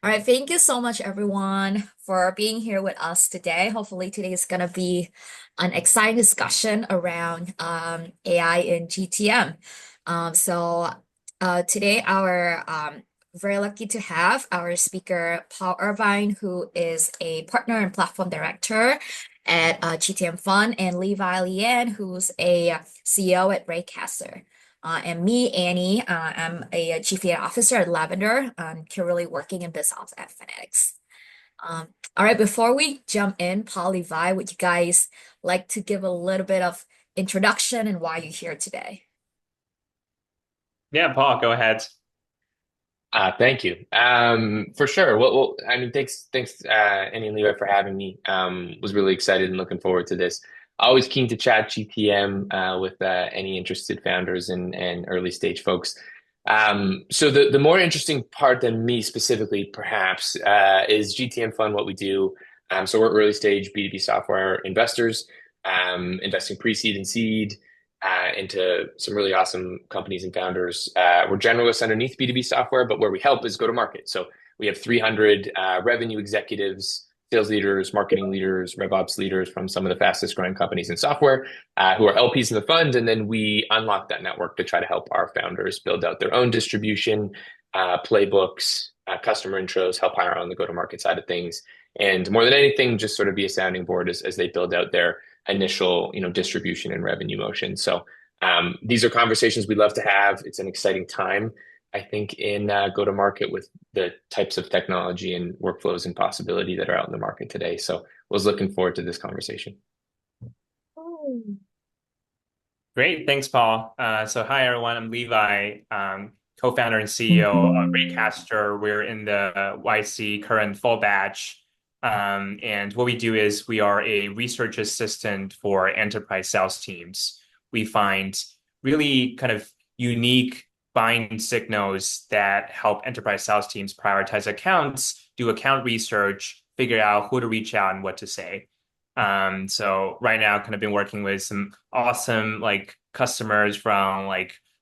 All right, thank you so much, everyone, for being here with us today. Hopefully, today is going to be an exciting discussion around AI in GTM. Today, our very lucky to have our speaker, Paul Irving, who is a partner and platform director at GTMfund, and Levi Lian, who's a CEO at Raycaster. And me, Annie, I'm a chief data officer at Lavendr. I'm currently working in biz ops at Fanatics. All right, before we jump in, Paul, Levi, would you guys like to give a little bit of introduction and why you're here today? Yeah, Paul, go ahead. Thank you. For sure. I mean, thanks, Annie and Levi for having me. Was really excited and looking forward to this. Always keen to chat GTM with any interested founders and early stage folks. So the more interesting part than me specifically, perhaps, is GTM Fund, what we do. So we're early stage B2B software investors, investing pre-seed and seed into some really awesome companies and founders. We're generalists underneath B2B software, but where we help is go to market. So we have 300 revenue executives, sales leaders, marketing leaders, RevOps leaders from some of the fastest growing companies in software who are LPs in the fund. And then we unlock that network to try to help our founders build out their own distribution, playbooks, customer intros, help hire on the go to market side of things. And more than anything, just sort of be a sounding board as they build out their initial, distribution and revenue motion. So these are conversations we love to have. It's an exciting time, I think, in go to market with the types of technology and workflows and possibility that are out in the market today. So was looking forward to this conversation. Oh. Great. Thanks, Paul. Hi, everyone. I'm Levi, co-founder and CEO of Raycaster. We're in the YC current full batch. And what we do is we are a research assistant for enterprise sales teams. We find really kind of unique buying signals that help enterprise sales teams prioritize accounts, do account research, figure out who to reach out and what to say. So right now, kind of been working with some awesome customers from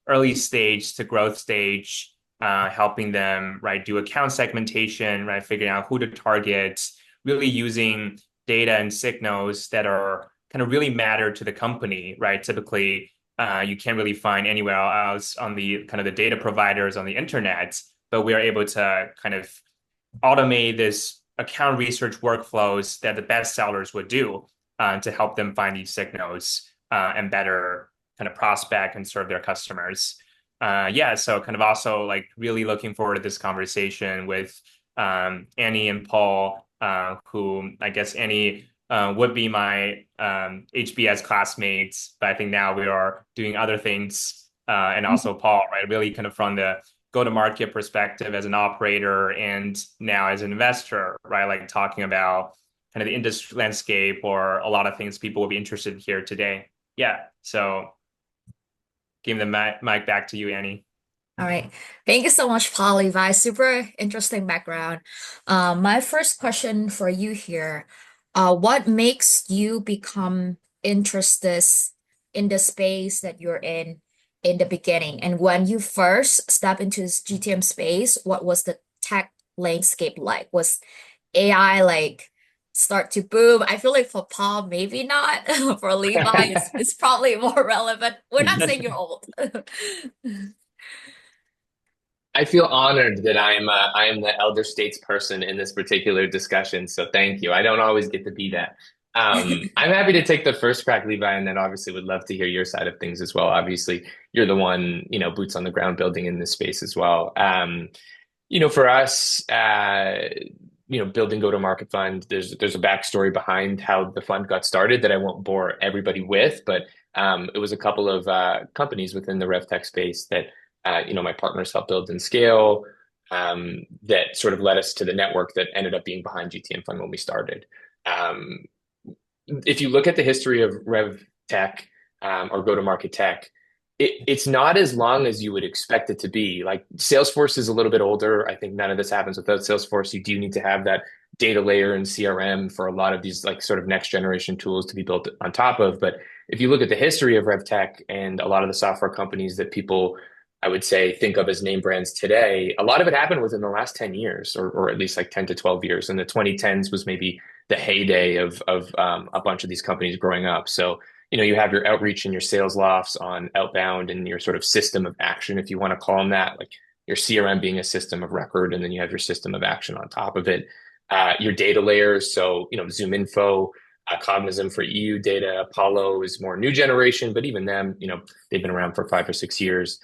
early stage to growth stage, helping them do account segmentation, figuring out who to target, really using data and signals that are kind of really matter to the company, right? Typically, you can't really find anywhere else on the kind of the data providers on the internet, but we are able to kind of automate this account research workflows that the best sellers would do to help them find these signals and better kind of prospect and serve their customers. So kind of also really looking forward to this conversation with Annie and Paul, who I guess Annie would be my HBS classmates, but I think now we are doing other things. And also Paul, right? Really kind of from the go-to-market perspective as an operator and now as an investor, right? Like talking about kind of the industry landscape or a lot of things people will be interested in here today. Yeah. So giving the mic back to you, Annie. All right. Thank you so much, Paul, Levi. Super interesting background. My first question for you here, what makes you become interested in the space that you're in the beginning? And when you first step into this GTM space, what was the tech landscape like? Was AI start to boom? I feel like for Paul, maybe not. For Levi, it's probably more relevant. We're not saying you're old. I feel honored that I am the elder statesperson in this particular discussion. So thank you. I don't always get to be that. I'm happy to take the first crack, Levi, and then obviously would love to hear your side of things as well. Obviously, you're the one, boots on the ground building in this space as well. For us, building go-to-market fund, there's a backstory behind how the fund got started that I won't bore everybody with, but it was a couple of companies within the RevTech space that my partners helped build and scale, that sort of led us to the network that ended up being behind GTM Fund when we started. If you look at the history of RevTech or go-to-market tech, it's not as long as you would expect it to be. Like Salesforce is a little bit older. I think none of this happens without Salesforce. You do need to have that data layer and CRM for a lot of these sort of next generation tools to be built on top of. But if you look at the history of RevTech and a lot of the software companies that people I would say think of as name brands today, a lot of it happened within the last 10 years, or at least like 10 to 12 years. And the 2010s was maybe the heyday of a bunch of these companies growing up. So, you have your outreach and your sales lofts on outbound and your sort of system of action, if you want to call them that, like your CRM being a system of record, and then you have your system of action on top of it. Your data layers, so, Zoom Info, Cognizant for EU data, Apollo is more new generation, but even them, they've been around for 5 or 6 years.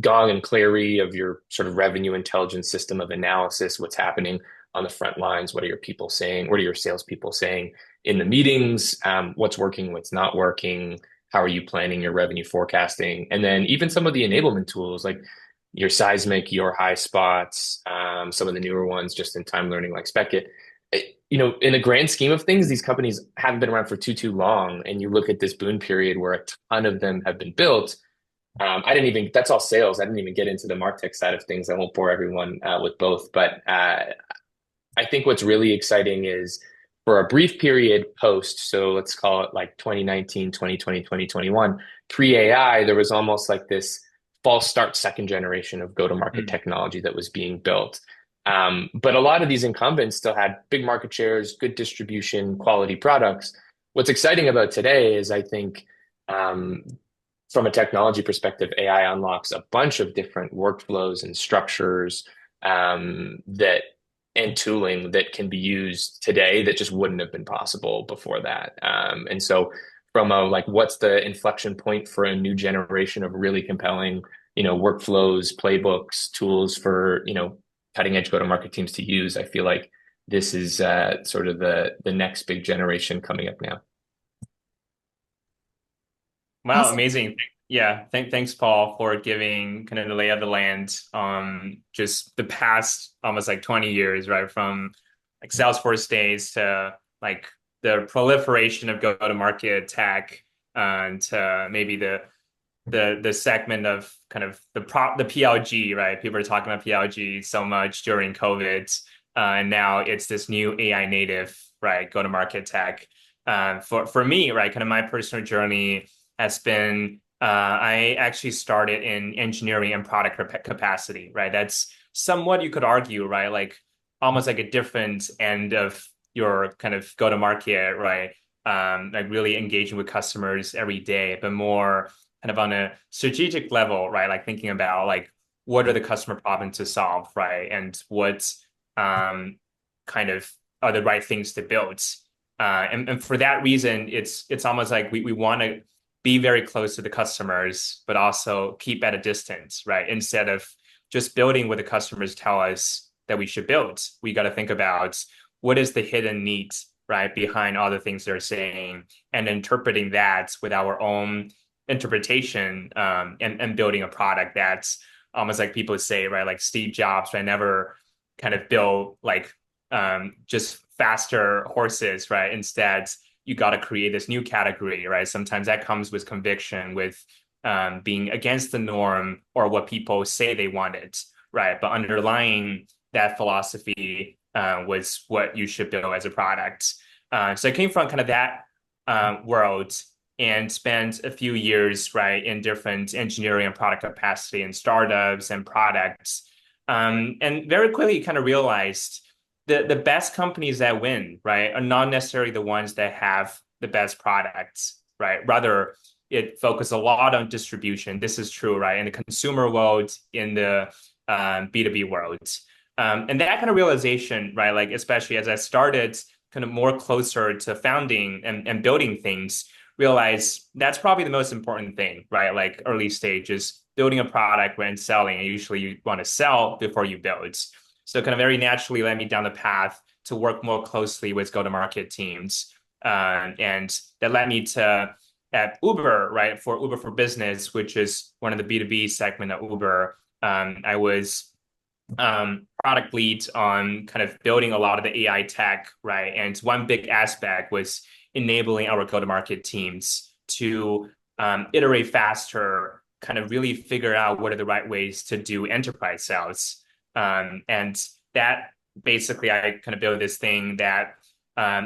Gong and Clary of your sort of revenue intelligence system of analysis, what's happening on the front lines, what are your people saying, what are your salespeople saying in the meetings, what's working, what's not working, how are you planning your revenue forecasting, and then even some of the enablement tools like your Seismic, your High Spots, some of the newer ones, just in time learning like Speckit. In the grand scheme of things, these companies haven't been around for too long, and you look at this boom period where a ton of them have been built. That's all sales. I didn't even get into the MarTech side of things. I won't bore everyone with both, but I think what's really exciting is for a brief period post, so let's call it like 2019, 2020, 2021, pre-AI, there was almost like this false start second generation of go-to-market technology that was being built. But a lot of these incumbents still had big market shares, good distribution, quality products. What's exciting about today is I think from a technology perspective, AI unlocks a bunch of different workflows and structures that and tooling that can be used today that just wouldn't have been possible before that. And so from a like what's the inflection point for a new generation of really compelling, workflows, playbooks, tools for, cutting edge go-to-market teams to use, I feel like this is sort of the next big generation coming up now. Wow, Awesome. amazing. Yeah, thanks, Paul, for giving kind of the lay of the land on just the past almost like 20 years, right? From like Salesforce days to like the proliferation of go-to-market tech and to maybe the segment of kind of the PLG, right? People are talking about PLG so much during COVID, and now it's this new AI native, right? Go-to-market tech. For me, right, kind of my personal journey has been I actually started in engineering and product capacity, right? That's somewhat you could argue, right? Like almost like a different end of your kind of go-to-market, right? Like really engaging with customers every day, but more kind of on a strategic level, right? Like thinking about like what are the customer problems to solve, right? And what kind of are the right things to build. And for that reason, it's almost like we want to be very close to the customers, but also keep at a distance, right? Instead of just building what the customers tell us that we should build, we got to think about what is the hidden need, right, behind all the things they're saying, and interpreting that with our own interpretation, and building a product that's almost like people say, right, like Steve Jobs, right, never kind of built like just faster horses, right? Instead, you got to create this new category, right? Sometimes that comes with conviction, with being against the norm or what people say they wanted, right? But underlying that philosophy was what you should build as a product. So I came from kind of that world and spent a few years, right, in different engineering and product capacity in startups and products. And very quickly kind of realized the best companies that win, right, are not necessarily the ones that have the best products, right? Rather, it focuses a lot on distribution. This is true, right, in the consumer world, in the B2B world. And that kind of realization, right, like especially as I started kind of more closer to founding and building things, realize that's probably the most important thing, right? Like early stage is building a product when selling, and usually you want to sell before you build. So kind of very naturally led me down the path to work more closely with go-to-market teams. And that led me to at Uber, right? For Uber for Business, which is one of the B2B segment of Uber. I was product lead on kind of building a lot of the AI tech, right? And one big aspect was enabling our go-to-market teams to iterate faster, kind of really figure out what are the right ways to do enterprise sales. And that basically, I kind of built this thing that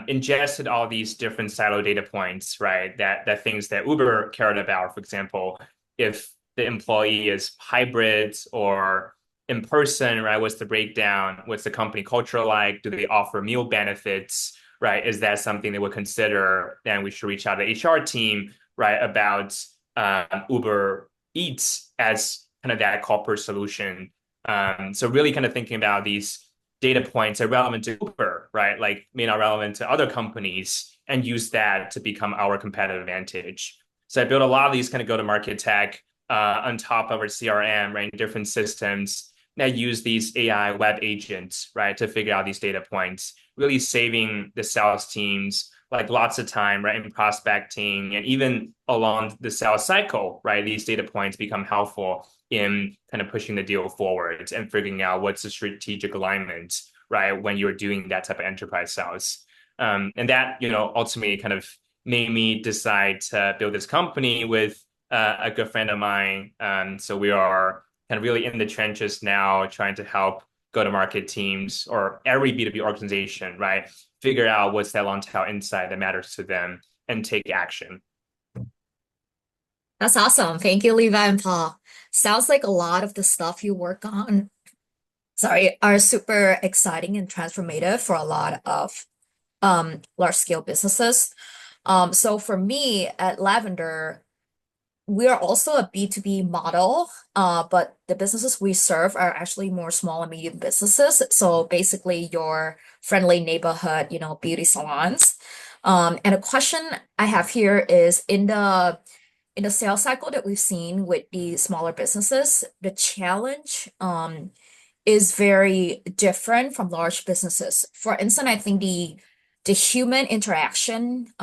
ingested all these different silo data points, right? That things that Uber cared about, for example, if the employee is hybrid or in person, right? What's the breakdown? What's the company culture like? Do they offer meal benefits, right? Is that something they would consider? Then we should reach out to the HR team, right, about Uber Eats as kind of that corporate solution. So really kind of thinking about these data points are relevant to Uber, right? Like may not relevant to other companies and use that to become our competitive advantage. So I built a lot of these kind of go-to-market tech on top of our CRM, right? Different systems that use these AI web agents, right, to figure out these data points, really saving the sales teams like lots of time, right, in prospecting and even along the sales cycle, right? These data points become helpful in kind of pushing the deal forward and figuring out what's the strategic alignment, right, when you're doing that type of enterprise sales. And that, ultimately kind of made me decide to build this company with a good friend of mine. So we are kind of really in the trenches now, trying to help go-to-market teams or every B2B organization, right, figure out what's that long tail insight that matters to them and take action. That's awesome. Thank you, Levi and Paul. Sounds like a lot of the stuff you work on, sorry, are super exciting and transformative for a lot of large scale businesses. So for me at Lavendr, we are also a B2B model, but the businesses we serve are actually more small and medium businesses. So basically your friendly neighborhood, beauty salons. And a question I have here is in the sales cycle that we've seen with the smaller businesses, the challenge is very different from large businesses. For instance, I think the human interaction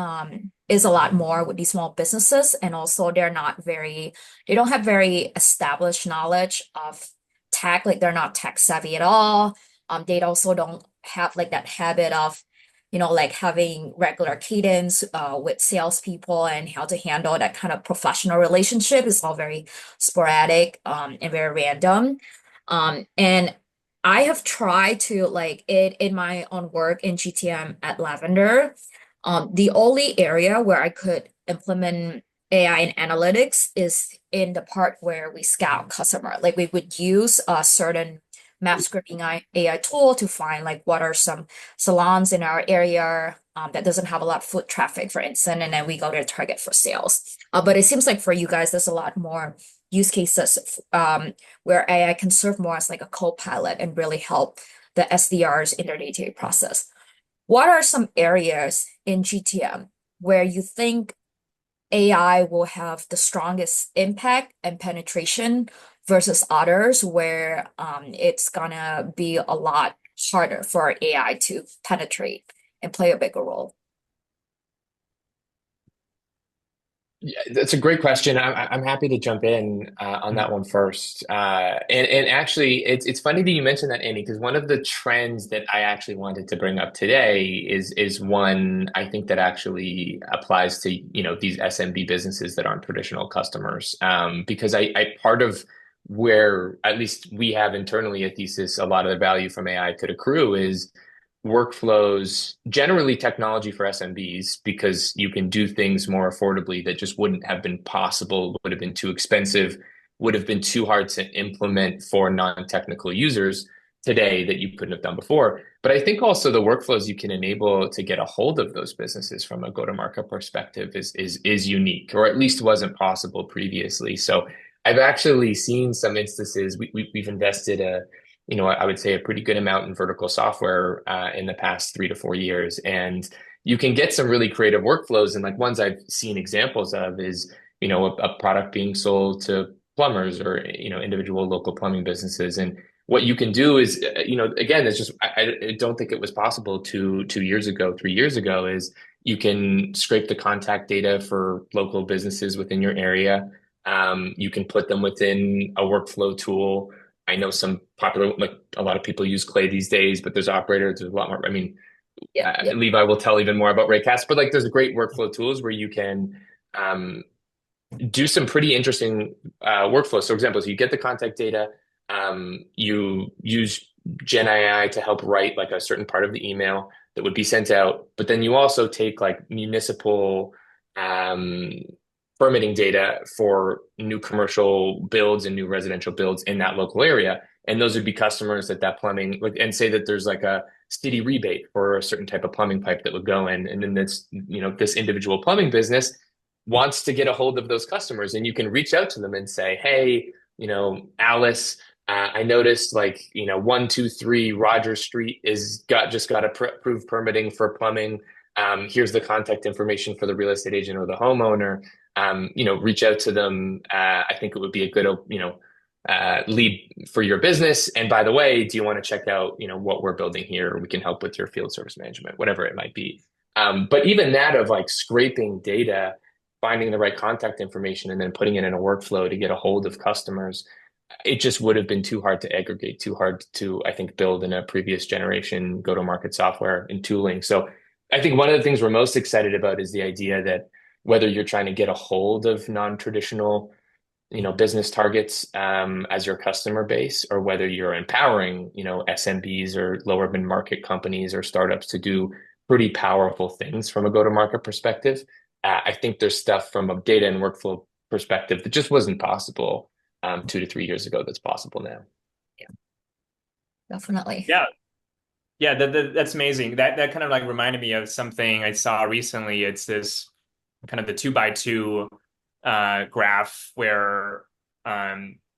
is a lot more with these small businesses, and also they don't have very established knowledge of tech, like they're not tech savvy at all. They also don't have like that habit of, like having regular cadence with salespeople and how to handle that kind of professional relationship is all very sporadic and very random. And I have tried to like it in my own work in GTM at Lavendr. The only area where I could implement AI and analytics is in the part where we scout customer. Like we would use a certain map scraping AI tool to find like what are some salons in our area that doesn't have a lot of foot traffic, for instance, and then we go to target for sales. But it seems like for you guys, there's a lot more use cases where AI can serve more as like a co-pilot and really help the SDRs in their day-to-day process. What are some areas in GTM where you think AI will have the strongest impact and penetration versus others where it's gonna be a lot harder for AI to penetrate and play a bigger role? Yeah, that's a great question. I'm happy to jump in on that one first. And actually, it's funny that you mentioned that, Andy, because one of the trends that I actually wanted to bring up today is one I think that actually applies to these SMB businesses that aren't traditional customers. Because I part of where at least we have internally a thesis, a lot of the value from AI could accrue is workflows, generally technology for SMBs, because you can do things more affordably that just wouldn't have been possible, would have been too expensive, would have been too hard to implement for non-technical users today that you couldn't have done before. But I think also the workflows you can enable to get a hold of those businesses from a go-to-market perspective is unique, or at least wasn't possible previously. So I've actually seen some instances. We've invested I would say a pretty good amount in vertical software in the past 3 to 4 years. And you can get some really creative workflows. And like ones I've seen examples of is, a product being sold to plumbers or, individual local plumbing businesses. And what you can do is, again, it's just, I don't think it was possible 2 years ago, 3 years ago, is you can scrape the contact data for local businesses within your area. You can put them within a workflow tool. I know some popular, like a lot of people use Clay these days, but there's operators, there's a lot more. I mean, Yeah, yeah, Levi will tell even more about Raycaster, but like there's great workflow tools where you can um, do some pretty interesting workflows. So, for example, so you get the contact data, you use Gen AI to help write like a certain part of the email that would be sent out, but then you also take like municipal um, permitting data for new commercial builds and new residential builds in that local area. And those would be customers that plumbing, like, and say that there's like a city rebate for a certain type of plumbing pipe that would go in. And then this individual plumbing business wants to get a hold of those customers, and you can reach out to them and say, hey, Alice, I noticed, like, 123 Rogers Street just got approved permitting for plumbing. Here's the contact information for the real estate agent or the homeowner. Reach out to them. I think it would be a good, lead for your business. And by the way, do you want to check out, what we're building here? We can help with your field service management, whatever it might be. But even that of like scraping data, finding the right contact information, and then putting it in a workflow to get a hold of customers, it just would have been too hard to aggregate, too hard to, I think, build in a previous generation go-to-market software and tooling. So I think one of the things we're most excited about is the idea that whether you're trying to get a hold of non-traditional, business targets as your customer base, or whether you're empowering, SMBs or lower mid-market companies or startups to do pretty powerful things from a go-to-market perspective. I think there's stuff from a data and workflow perspective that just wasn't possible 2 to 3 years ago that's possible now. Yeah, definitely. Yeah. Yeah, that's amazing. That kind of like reminded me of something I saw recently. It's this kind of the 2x2 graph where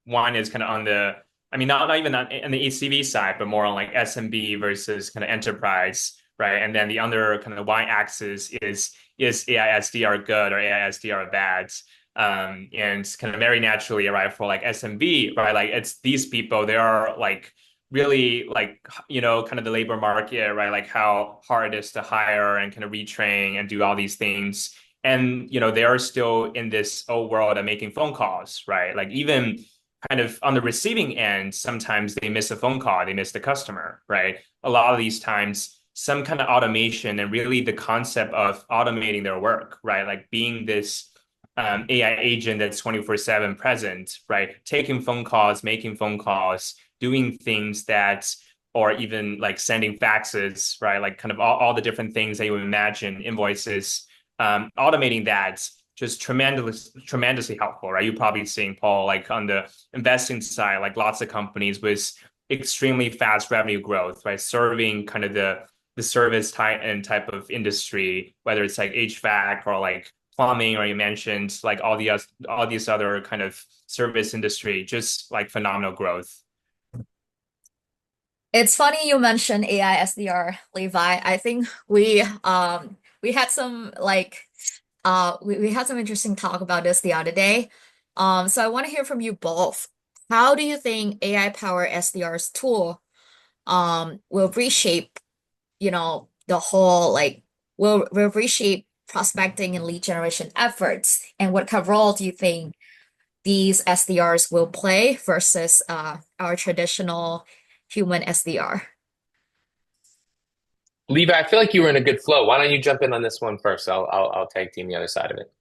one is kind of on the, I mean, not even on the ACV side, but more on like SMB versus kind of enterprise, right? And then the other kind of y-axis is AI SDR good or AI SDR bad? And kind of very naturally, right, for like SMB, right, like it's these people, they are like really like, kind of the labor market, right, like how hard it is to hire and kind of retrain and do all these things. And, they are still in this old world of making phone calls, right? Like even kind of on the receiving end, sometimes they miss a phone call, they miss the customer, right? A lot of these times, some kind of automation and really the concept of automating their work, right? Like being this AI agent that's 24/7 present, right? Taking phone calls, making phone calls, doing things that, or even like sending faxes, right? Like kind of all the different things that you would imagine, invoices, automating that just tremendously helpful, right? You're probably seeing, Paul, like on the investing side, like lots of companies with extremely fast revenue growth, right? Serving kind of the service type of industry, whether it's like HVAC or like plumbing, or you mentioned like all these other kind of service industry, just like phenomenal growth. It's funny you mentioned AI SDR, Levi. I think we had some like we had some interesting talk about this the other day. So I want to hear from you both. How do you think AI powered SDR's tool will reshape, the whole like will reshape prospecting and lead generation efforts? And what kind of role do you think these SDRs will play versus our traditional human SDR? Levi, I feel like you were in a good flow. Why don't you jump in on this one first? I'll tag team the other side of it.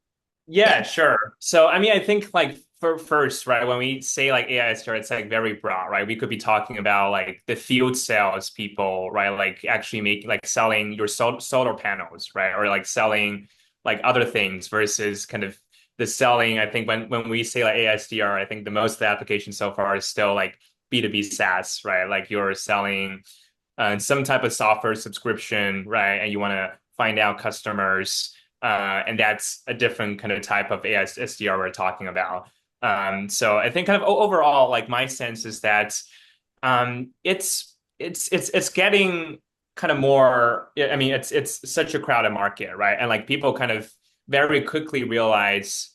Yeah, sure. So, I mean, I think like for first, right, when we say like AI SDR, it's like very broad, right? We could be talking about like the field sales people, right? Like actually making like selling your solar panels, right? Or like selling like other things versus kind of the selling. I think when we say like AI SDR, I think the most of the application so far is still like B2B SaaS, right? Like you're selling some type of software subscription, right? And you want to find out customers. And that's a different kind of type of AI SDR we're talking about. So I think kind of overall, like my sense is that it's getting kind of more. I mean, it's such a crowded market, right? And like people kind of very quickly realize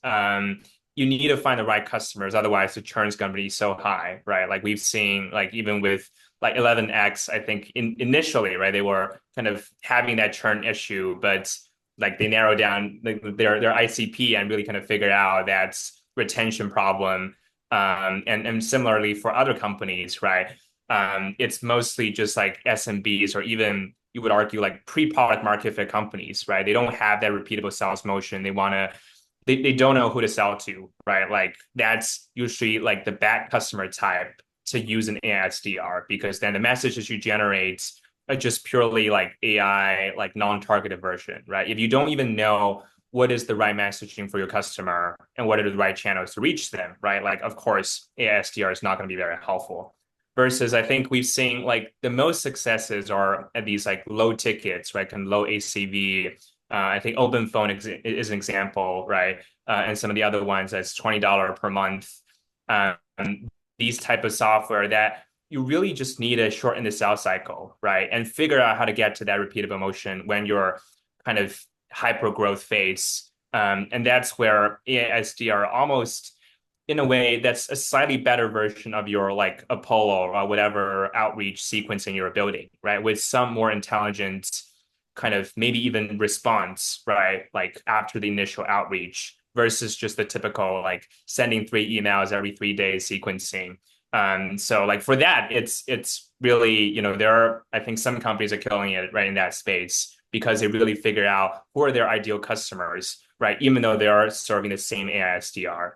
you need to find the right customers, otherwise the churn is going to be so high, right? Like we've seen, like even with like 11x, I think initially, right, they were kind of having that churn issue, but like they narrow down their ICP and really kind of figure out that's retention problem. And similarly for other companies, right? It's mostly just like SMBs, or even you would argue like pre-product market fit companies, right? They don't have that repeatable sales motion. They don't know who to sell to, right? Like that's usually like the bad customer type to use an AI SDR, because then the messages you generate are just purely like AI, like non-targeted version, right? If you don't even know what is the right messaging for your customer and what are the right channels to reach them, right? Like, of course, ASDR is not going to be very helpful. Versus, I think we've seen like the most successes are at these like low tickets, right, and low ACV. I think Open Phone is an example, right? And some of the other ones that's $20 per month. Um, these type of software that you really just need to shorten the sales cycle, right? And figure out how to get to that repeatable motion when you're kind of hyper growth phase. And that's where ASDR almost in a way that's a slightly better version of your like Apollo or whatever outreach sequencing you're building, right? With some more intelligent kind of maybe even response, right? Like after the initial outreach versus just the typical like sending 3 emails every 3 days sequencing. So like for that, it's really, you know, there are, I think some companies are killing it right in that space because they really figure out who are their ideal customers, right? Even though they are serving the same AI SDR.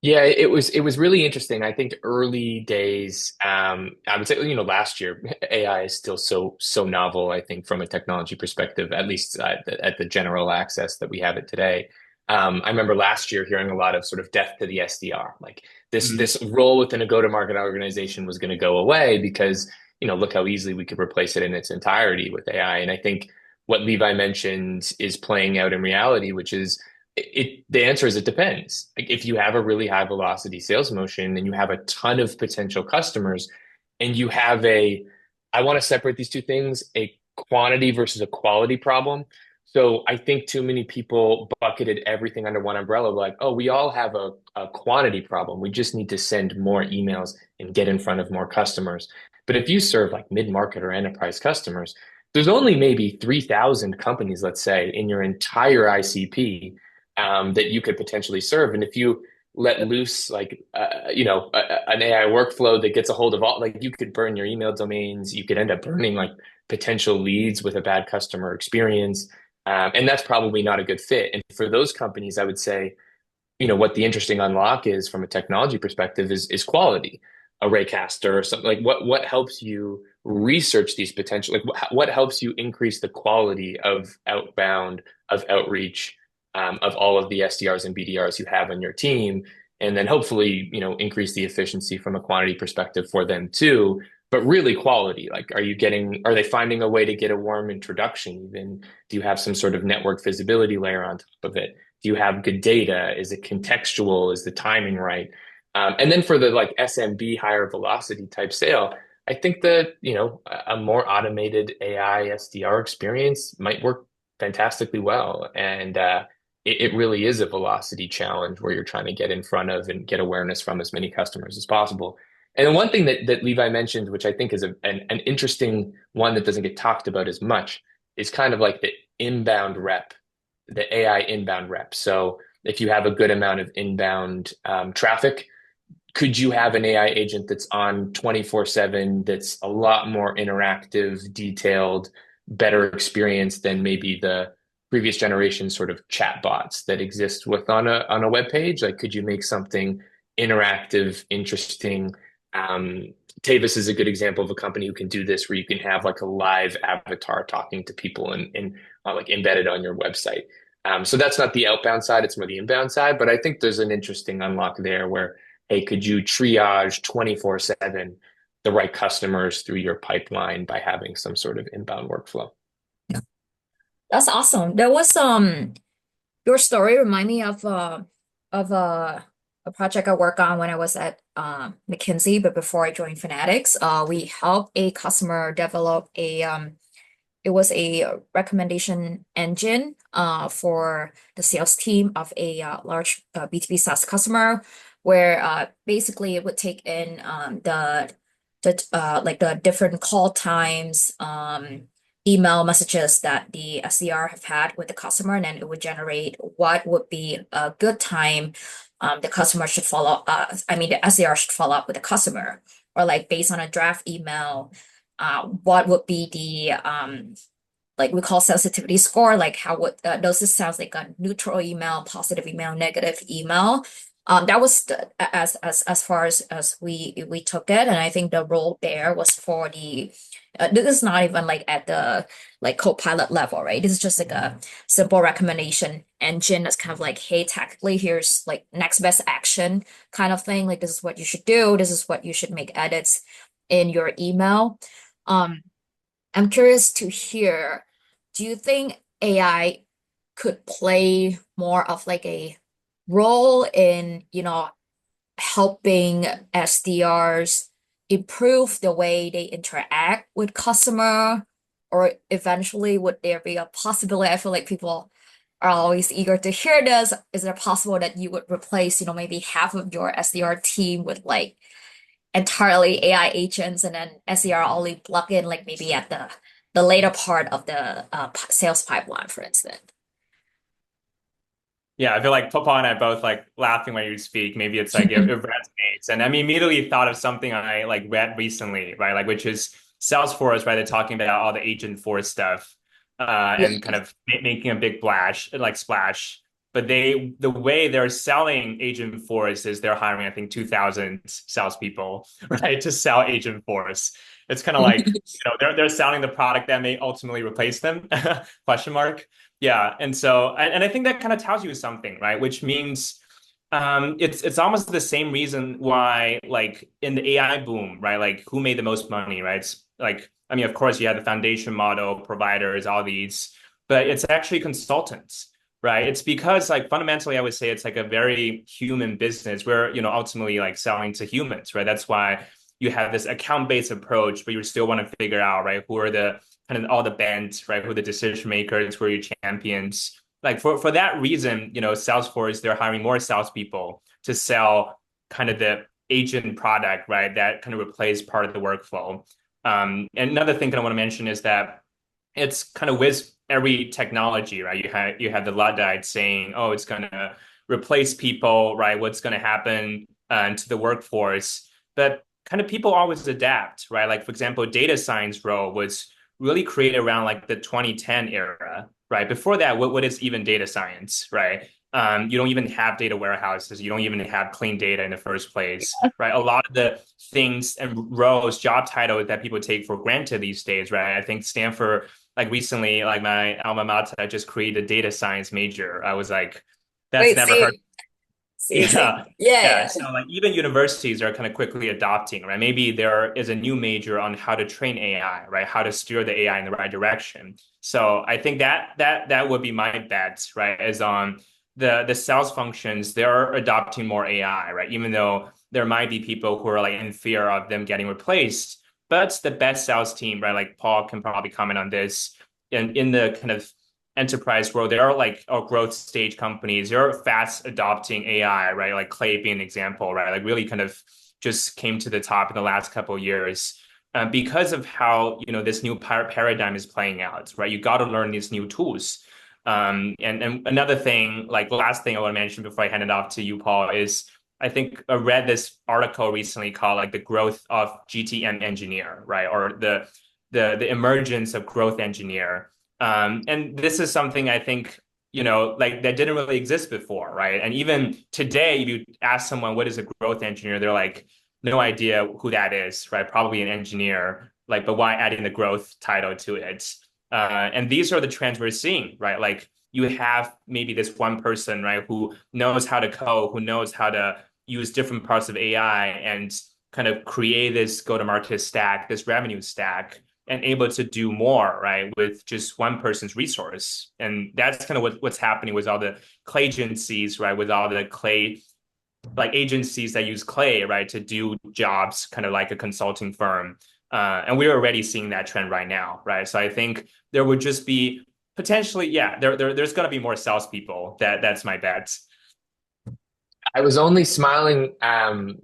Yeah, it was really interesting. I think early days, I would say, last year, AI is still so novel, I think, from a technology perspective, at least at the general access that we have it today. I remember last year hearing a lot of sort of death to the SDR, like this role within a go-to-market organization was going to go away because, look how easily we could replace it in its entirety with AI. And I think what Levi mentioned is playing out in reality, which is the answer is it depends. Like if you have a really high velocity sales motion and you have a ton of potential customers and you have I want to separate these two things, a quantity versus a quality problem. So I think too many people bucketed everything under one umbrella, like, oh, we all have a quantity problem. We just need to send more emails and get in front of more customers. But if you serve like mid-market or enterprise customers, there's only maybe 3,000 companies, let's say, in your entire ICP that you could potentially serve. And if you let loose like an AI workflow that gets a hold of all, like you could burn your email domains, you could end up burning like potential leads with a bad customer experience. And that's probably not a good fit. And for those companies, I would say, what the interesting unlock is from a technology perspective is quality. A Raycaster or something like what helps you research these potential, like what helps you increase the quality of outbound, of outreach, of all of the SDRs and BDRs you have on your team, and then hopefully, increase the efficiency from a quantity perspective for them too. But really quality, like are they finding a way to get a warm introduction even? Do you have some sort of network visibility layer on top of it? Do you have good data? Is it contextual? Is the timing right? And then for the like SMB higher velocity type sale, I think that, a more automated AI SDR experience might work fantastically well. And it really is a velocity challenge where you're trying to get in front of and get awareness from as many customers as possible. And the one thing that Levi mentioned, which I think is an interesting one that doesn't get talked about as much, is kind of like the inbound rep, the AI inbound rep. So if you have a good amount of inbound traffic, could you have an AI agent that's on 24/7, that's a lot more interactive, detailed, better experience than maybe the previous generation sort of chat bots that exist with on a web page? Like, could you make something interactive, interesting? Tavis is a good example of a company who can do this, where you can have like a live avatar talking to people and like embedded on your website. So that's not the outbound side, it's more the inbound side. But I think there's an interesting unlock there where, hey, could you triage 24/7 the right customers through your pipeline by having some sort of inbound workflow? Yeah. That's awesome. There was your story remind me of a project I worked on when I was at McKinsey, but before I joined Fanatics. We helped a customer develop it was a recommendation engine for the sales team of a large B2B SaaS customer, where basically it would take in like the different call times, email messages that the SDR have had with the customer, and then it would generate what would be a good time the customer should follow. I mean, the SDR should follow up with the customer, or like based on a draft email, what would be the like we call sensitivity score, like how would does this sounds like a neutral email, positive email, negative email. That was as far as we took it, and I think the role there was for the this is not even like at the like Copilot level, right? This is just like a simple recommendation engine that's kind of like, hey, tactically, here's like next best action kind of thing. Like this is what you should do. This is what you should make edits in your email. Um, I'm curious to hear, do you think AI could play more of like a role in, helping SDRs improve the way they interact with customer, or eventually would there be a possibility? I feel like people are always eager to hear this. Is it possible that you would replace, maybe half of your SDR team with like entirely AI agents, and then SDR only plug in like maybe at the later part of the sales pipeline, for instance? Yeah, I feel like Papa and I both like laughing when you speak. Maybe it's like it resonates. And I mean, immediately thought of something I like read recently, right? Like, which is Salesforce, right? They're talking about all the Agentforce stuff, Yeah. and kind of making a big splash. But the way they're selling Agentforce is they're hiring, I think, 2,000 salespeople, right, to sell Agentforce. It's kind of like, they're selling the product that may ultimately replace them, question mark. Yeah, and so and I think that kind of tells you something, right? Which means it's almost the same reason why, like in the AI boom, right? Like who made the most money, right? It's like, I mean, of course, you have the foundation model providers, all these, but it's actually consultants, right? It's because like fundamentally, I would say it's like a very human business where, ultimately like selling to humans, right? That's why you have this account-based approach, but you still want to figure out, right, who are the kind of all the bands, right? Who are the decision makers, who are your champions? Like for that reason, Salesforce, they're hiring more salespeople to sell kind of the agent product, right? That kind of replace part of the workflow. And another thing that I want to mention is that it's kind of with every technology, right? You have the Luddite saying, oh, it's gonna replace people, right? What's gonna happen to the workforce? But kind of people always adapt, right? Like for example, data science role was really created around like the 2010 era, right? Before that, what is even data science, right? You don't even have data warehouses. You don't even have clean data in the first place, right? A lot of the things and roles, job titles that people take for granted these days, right? I think Stanford, like recently, like my alma mater, I just created a data science major. I was like, that's Wait, never heard. see. Yeah. Yeah, Yeah. yeah. So like even universities are kind of quickly adopting, right? Maybe there is a new major on how to train AI, right? How to steer the AI in the right direction. So I think that would be my bet, right? Is on the sales functions, they're adopting more AI, right? Even though there might be people who are like in fear of them getting replaced, but the best sales team, right? Like Paul can probably comment on this in the kind of enterprise world, there are like growth stage companies, they're fast adopting AI, right? Like Clay being an example, right? Like really kind of just came to the top in the last couple of years. Because of how this new paradigm is playing out, right? You got to learn these new tools. And another thing, like last thing I want to mention before I hand it off to you, Paul, is I think I read this article recently called like the growth of GTM engineer, right? Or the emergence of growth engineer. And this is something I think, like that didn't really exist before, right? And even today, if you ask someone what is a growth engineer, they're like, no idea who that is, right? Probably an engineer, like, but why adding the growth title to it? And these are the trends we're seeing, right? Like you have maybe this one person, right, who knows how to code, who knows how to use different parts of AI and kind of create this go-to-market stack, this revenue stack and able to do more, right, with just one person's resource. And that's kind of what's happening with all the clay agencies, right, with all the clay like agencies that use clay, right, to do jobs kind of like a consulting firm. And we're already seeing that trend right now, right? So I think there would just be potentially, yeah, there's going to be more salespeople. That's my bet. I was only smiling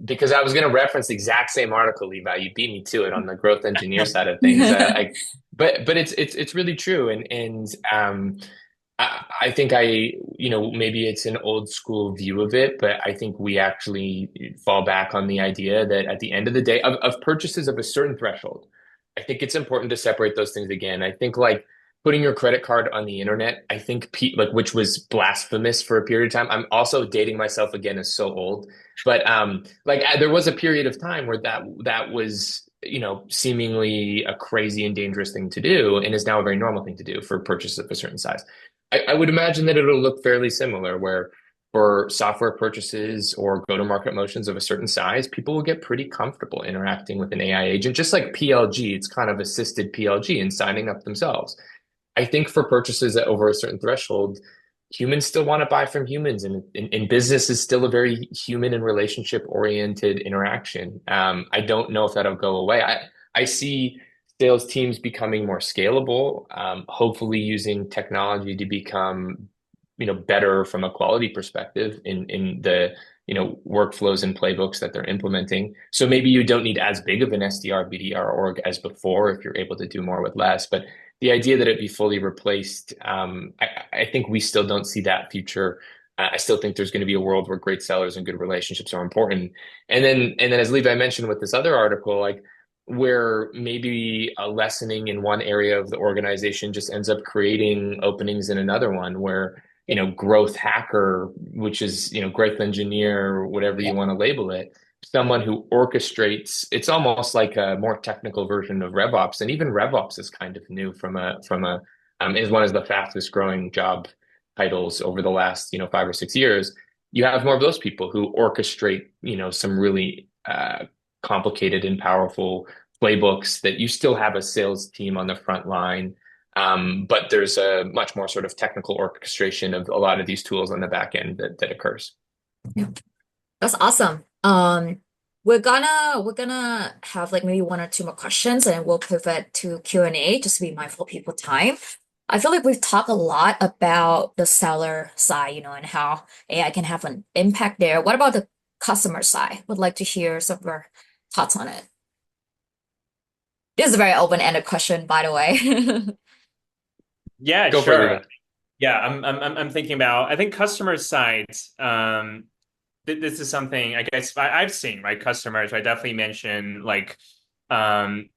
because I was going to reference the exact same article, Levi. You beat me to it on the growth engineer side of things. But it's really true, and I think maybe it's an old school view of it, but I think we actually fall back on the idea that at the end of the day, of purchases of a certain threshold, I think it's important to separate those things again. I think like putting your credit card on the internet, I think like which was blasphemous for a period of time. I'm also dating myself again as so old, but there was a period of time where that was seemingly a crazy and dangerous thing to do and is now a very normal thing to do for purchases of a certain size. I would imagine that it'll look fairly similar where for software purchases or go-to-market motions of a certain size, people will get pretty comfortable interacting with an AI agent, just like PLG. It's kind of assisted PLG and signing up themselves. I think for purchases at over a certain threshold, humans still want to buy from humans, and business is still a very human and relationship oriented interaction. I don't know if that'll go away. I see sales teams becoming more scalable, hopefully using technology to become, better from a quality perspective in the, workflows and playbooks that they're implementing. So maybe you don't need as big of an SDR, BDR org as before if you're able to do more with less. But the idea that it be fully replaced, I think we still don't see that future. I still think there's going to be a world where great sellers and good relationships are important. And then as Levi mentioned with this other article, like where maybe a lessening in one area of the organization just ends up creating openings in another one where, growth hacker, which is, growth engineer, whatever Yeah. you want to label it, someone who orchestrates. It's almost like a more technical version of RevOps, and even RevOps is kind of new is one of the fastest growing job titles over the last 5 or 6 years. You have more of those people who orchestrate some really complicated and powerful playbooks that you still have a sales team on the front line. But there's a much more sort of technical orchestration of a lot of these tools on the back end that occurs. Yeah. That's awesome. We're gonna have like maybe one or two more questions, and then we'll pivot to Q&A just to be mindful of people's time. I feel like we've talked a lot about the seller side, and how AI can have an impact there. What about the customer side? Would like to hear some of your thoughts on it. This is a very open-ended question, by the way. Yeah, Go for it, sure. Levi. Yeah, I'm thinking about, I think customer side, this is something I guess I've seen, right? Customers, I definitely mentioned um,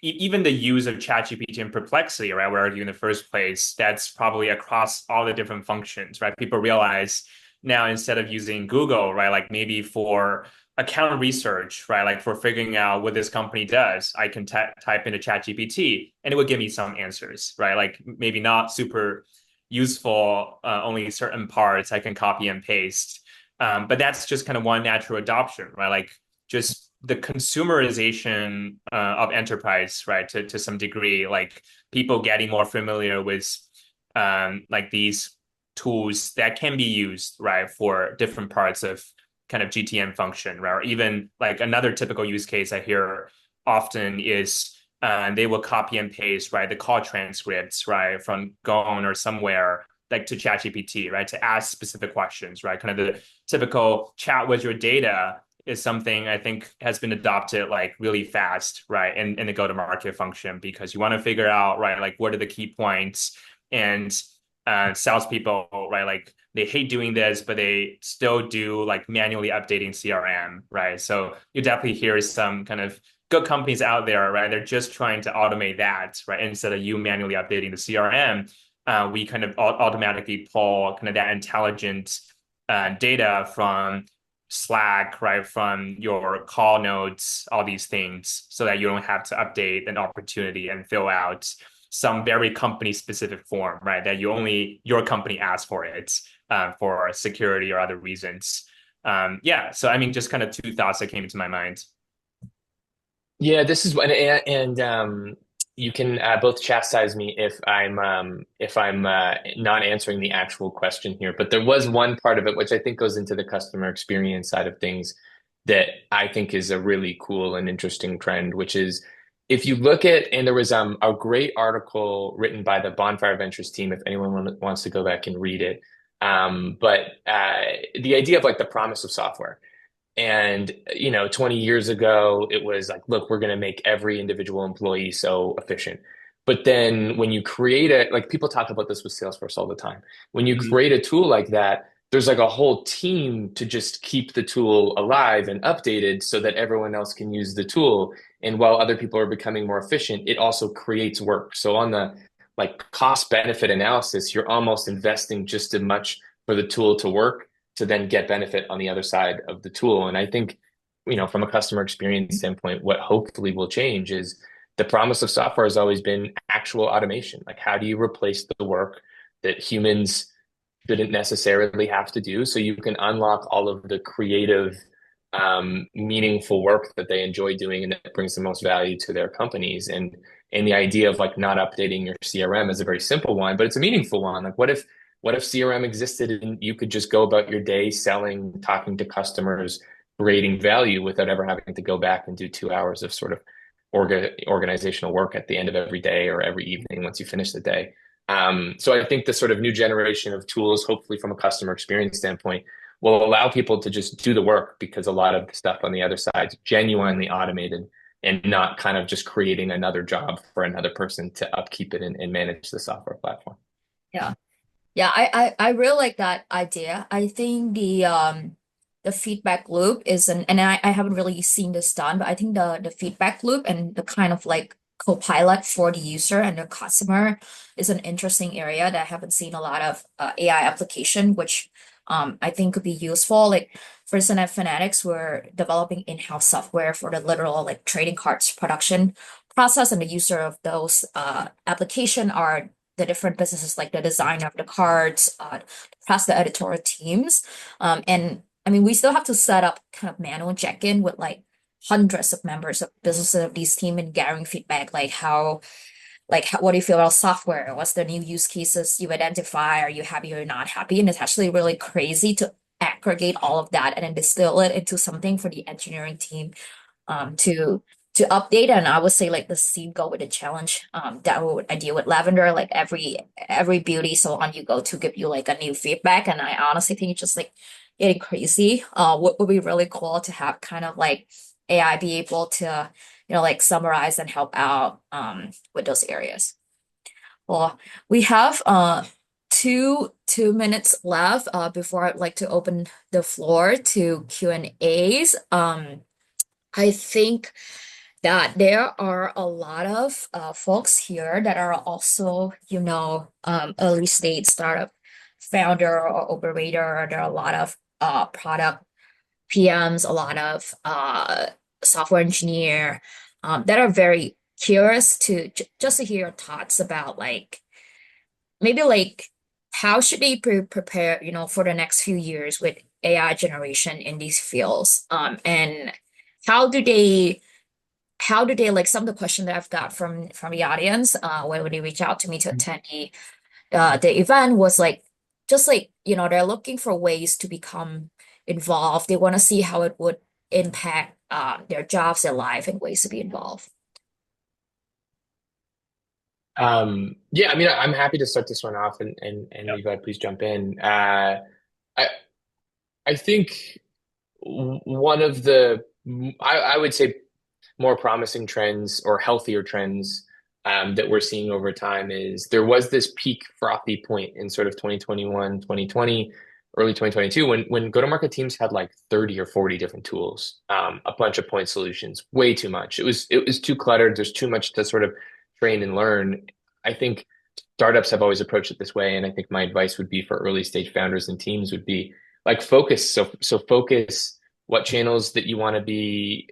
even the use of ChatGPT and Perplexity, right? Where are you in the first place? That's probably across all the different functions, right? People realize now instead of using Google, right? Like maybe for account research, right? Like for figuring out what this company does, I can type into ChatGPT and it would give me some answers, right? Like maybe not super useful, only certain parts I can copy and paste. But that's just kind of one natural adoption, right? Like just the consumerization of enterprise, right, to some degree, like people getting more familiar with like these tools that can be used, right, for different parts of kind of GTM function, right? Or even like another typical use case I hear often is they will copy and paste, right, the call transcripts, right, from Gone or somewhere like to ChatGPT, right, to ask specific questions, right? Kind of the typical chat with your data is something I think has been adopted like really fast, right, in the go-to-market function because you want to figure out, right, like what are the key points and salespeople, right, like they hate doing this, but they still do like manually updating CRM, right? So you definitely hear some kind of good companies out there, right? They're just trying to automate that, right? Instead of you manually updating the CRM, we kind of automatically pull kind of that intelligent data from Slack, right, from your call notes, all these things, so that you don't have to update an opportunity and fill out some very company specific form, right, that your company asks for it for security or other reasons. Yeah, so I mean, just kind of two thoughts that came into my mind. Yeah, this is and you can both chastise me if I'm not answering the actual question here. But there was one part of it which I think goes into the customer experience side of things that I think is a really cool and interesting trend, which is if you look at and there was a great article written by the Bonfire Ventures team, if anyone wants to go back and read it. But the idea of like the promise of software. And, 20 years ago, it was like, look, we're going to make every individual employee so efficient. But then when you create it, like people talk about this with Salesforce all the time. When you Mhm. create a tool like that, there's like a whole team to just keep the tool alive and updated so that everyone else can use the tool. And while other people are becoming more efficient, it also creates work. So on the like cost benefit analysis, you're almost investing just as much for the tool to work to then get benefit on the other side of the tool. And I think from a customer experience standpoint, what hopefully will change is the promise of software has always been actual automation. Like, how do you replace the work that humans shouldn't necessarily have to do so you can unlock all of the creative, meaningful work that they enjoy doing and that brings the most value to their companies. And the idea of like not updating your CRM is a very simple one, but it's a meaningful one. Like, what if CRM existed and you could just go about your day selling, talking to customers, creating value without ever having to go back and do 2 hours of sort of organizational work at the end of every day or every evening once you finish the day. So I think the sort of new generation of tools, hopefully from a customer experience standpoint, will allow people to just do the work because a lot of the stuff on the other side is genuinely automated and not kind of just creating another job for another person to upkeep it and manage the software platform. Yeah. Yeah, I really like that idea. I think the feedback loop is and I haven't really seen this done, but I think the feedback loop and the kind of like co-pilot for the user and the customer is an interesting area that I haven't seen a lot of AI application, which I think could be useful. Like for instance, at Fanatics, we're developing in-house software for the literal like trading cards production process, and the user of those application are the different businesses, like the designer of the cards, plus the editorial teams. And I mean, we still have to set up kind of manual check-in with like hundreds of members of businesses of these team and gathering feedback, what do you feel about software? What's the new use cases you identify? Are you happy or not happy? And it's actually really crazy to aggregate all of that and then distill it into something for the engineering team to update. And I would say like the same go with the challenge that I deal with Lavendr, like every beauty salon you go to give you like a new feedback. And I honestly think it's just like getting crazy. What would be really cool to have kind of like AI be able to, like summarize and help out with those areas. Well, we have two minutes left before I'd like to open the floor to Q&As. I think that there are a lot of folks here that are also, early stage startup founder or operator. There are a lot of product PMs, a lot of software engineer that are very curious to just to hear your thoughts about like maybe like how should they prepare, for the next few years with AI generation in these fields, and how do they like some of the questions that I've got from the audience when they reach out to me to attend the event was like just like they're looking for ways to become involved. They want to see how it would impact their jobs, their life, and ways to be involved. Yeah, I mean, I'm happy to start this one off, and Yep. Levi, please jump in. I I think one of the I would say more promising trends or healthier trends that we're seeing over time is there was this peak frothy point in sort of 2021, 2020, early 2022 when go-to-market teams had like 30 or 40 different tools, a bunch of point solutions, way too much. It was too cluttered. There's too much to sort of train and learn. I think startups have always approached it this way, and I think my advice would be for early stage founders and teams would be like focus. So focus what channels that you want to be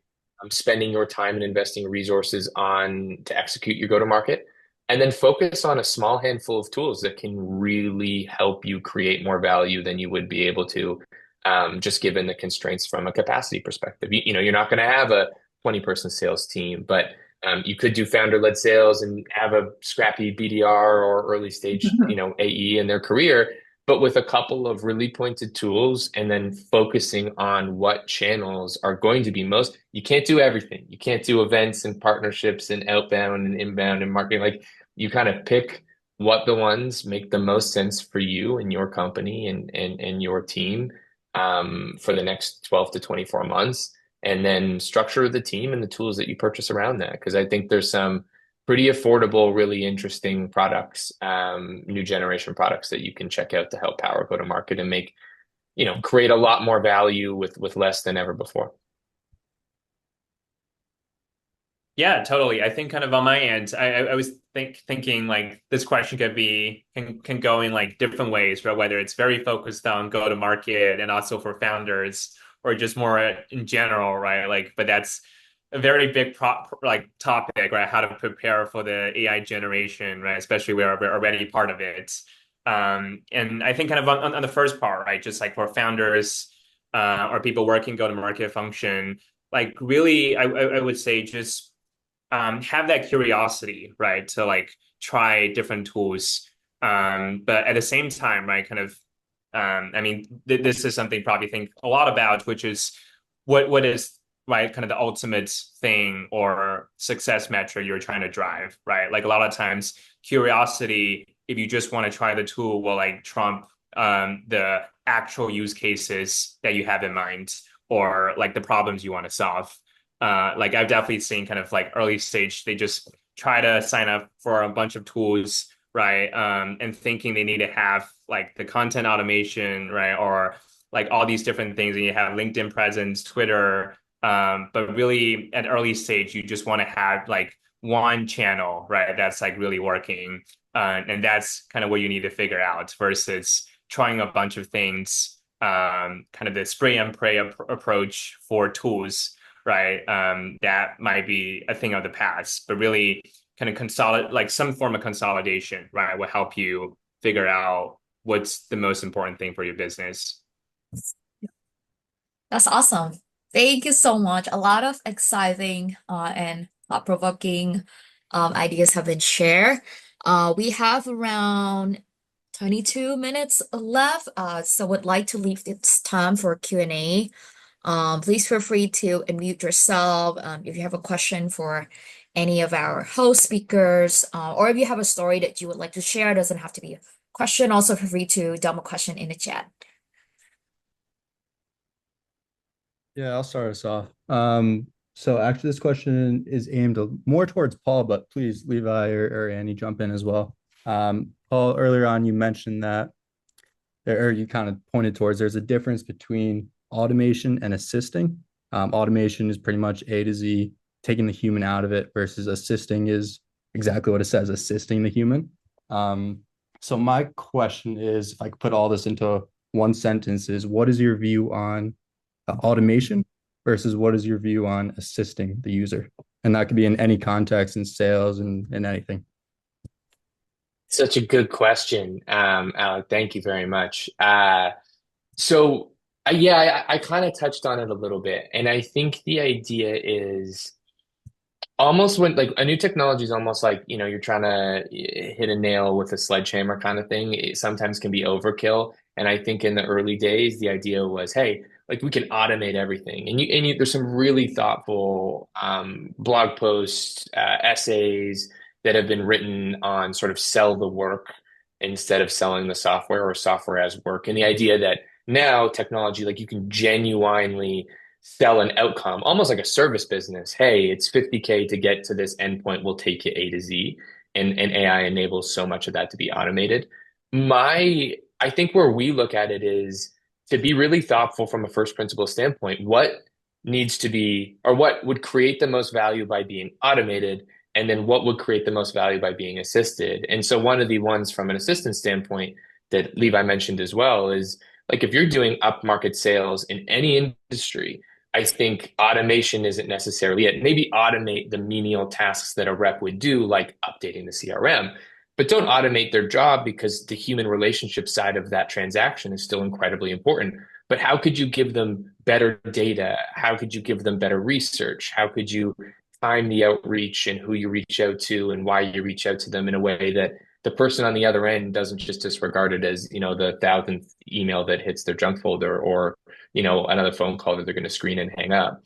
spending your time and investing resources on to execute your go-to-market, and then focus on a small handful of tools that can really help you create more value than you would be able to, just given the constraints from a capacity perspective. You're not going to have a 20-person sales team, but you could do founder-led sales and have a scrappy BDR or early stage, AE in their career, but with a couple of really pointed tools and then focusing on what channels are going to be most. You can't do everything. You can't do events and partnerships and outbound and inbound and marketing. Like, you kind of pick what the ones make the most sense for you and your company and your team, for the next 12 to 24 months, and then structure the team and the tools that you purchase around that. Because I think there's some pretty affordable, really interesting products, new generation products that you can check out to help power go to market and make, create a lot more value with less than ever before. Yeah, totally. I think kind of on my end, I was thinking like this question can go in like different ways, right? Whether it's very focused on go to market and also for founders, or just more in general, right? Like, but that's a very big topic, right? How to prepare for the AI generation, right? Especially where we're already part of it. And I think kind of on the first part, right? Just like for founders or people working go-to-market function, like really, I would say just have that curiosity, right? To like try different tools. But at the same time, right, kind of, I mean, this is something probably think a lot about, which is what is right, kind of the ultimate thing or success metric you're trying to drive, right? Like a lot of times, curiosity, if you just want to try the tool, will like trump the actual use cases that you have in mind or like the problems you want to solve. Like I've definitely seen kind of like early stage, they just try to sign up for a bunch of tools, right? And thinking they need to have like the content automation, right? Or like all these different things, and you have LinkedIn presence, Twitter. But really at early stage, you just want to have like one channel, right? That's like really working. And that's kind of what you need to figure out versus trying a bunch of things, kind of the spray and pray approach for tools, right? That might be a thing of the past, but really kind of consolidate, like some form of consolidation, right, will help you figure out what's the most important thing for your business. That's awesome. Thank you so much. A lot of exciting and thought-provoking ideas have been shared. We have around 22 minutes left, so would like to leave this time for Q&A. Please feel free to unmute yourself if you have a question for any of our host speakers, or if you have a story that you would like to share. It doesn't have to be a question. Also, feel free to dump a question in the chat. Yeah, I'll start us off. So actually this question is aimed more towards Paul, but please Levi or Annie jump in as well. Paul, earlier on you mentioned that, or you kind of pointed towards there's a difference between automation and assisting. Automation is pretty much A to Z, taking the human out of it, versus assisting is exactly what it says, assisting the human. So my question is, if I could put all this into one sentence, is what is your view on automation versus what is your view on assisting the user? And that could be in any context, in sales and anything. Such a good question, Alec. Thank you very much. So I kind of touched on it a little bit, and I think the idea is almost when like a new technology is almost like, you're trying to hit a nail with a sledgehammer kind of thing. It sometimes can be overkill. And I think in the early days, the idea was, hey, like we can automate everything. And there's some really thoughtful blog posts, essays that have been written on sort of sell the work instead of selling the software or software as work. And the idea that now technology, like you can genuinely sell an outcome, almost like a service business. Hey, it's 50K to get to this endpoint. We'll take you A to Z. And AI enables so much of that to be automated. I think where we look at it is to be really thoughtful from a first principle standpoint. What needs to be, or what would create the most value by being automated? And then what would create the most value by being assisted? And so one of the ones from an assistant standpoint that Levi mentioned as well is like if you're doing upmarket sales in any industry, I think automation isn't necessarily it. Maybe automate the menial tasks that a rep would do, like updating the CRM, but don't automate their job because the human relationship side of that transaction is still incredibly important. But how could you give them better data? How could you give them better research? How could you time the outreach and who you reach out to and why you reach out to them in a way that the person on the other end doesn't just disregard it as, the 1,000th email that hits their junk folder or, another phone call that they're going to screen and hang up.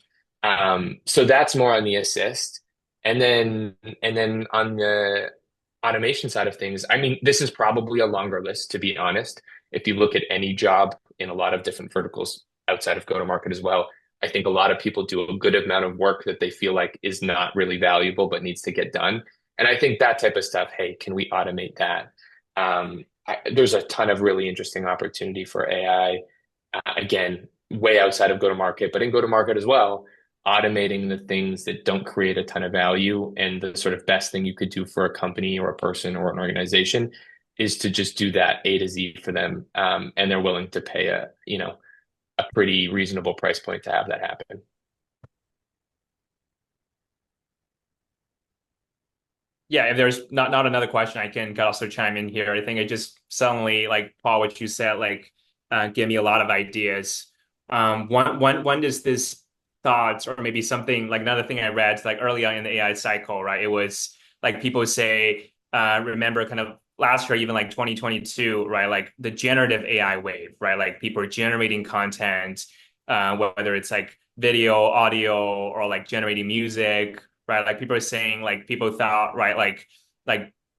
So that's more on the assist. And then on the automation side of things, I mean, this is probably a longer list, to be honest. If you look at any job in a lot of different verticals outside of go-to-market as well, I think a lot of people do a good amount of work that they feel like is not really valuable, but needs to get done. And I think that type of stuff, hey, can we automate that? There's a ton of really interesting opportunity for AI. Again, way outside of go-to-market, but in go-to-market as well, automating the things that don't create a ton of value. And the sort of best thing you could do for a company or a person or an organization is to just do that A to Z for them. And they're willing to pay a pretty reasonable price point to have that happen. Yeah, if there's not another question, I can also chime in here. I think it just suddenly, like Paul, what you said, like gave me a lot of ideas. One is this thoughts, or maybe something like another thing I read like early on in the AI cycle, right? It was like people say, remember kind of last year, even like 2022, right? Like the generative AI wave, right? Like people are generating content, whether it's like video, audio, or like generating music, right? Like people are saying, like people thought, right, like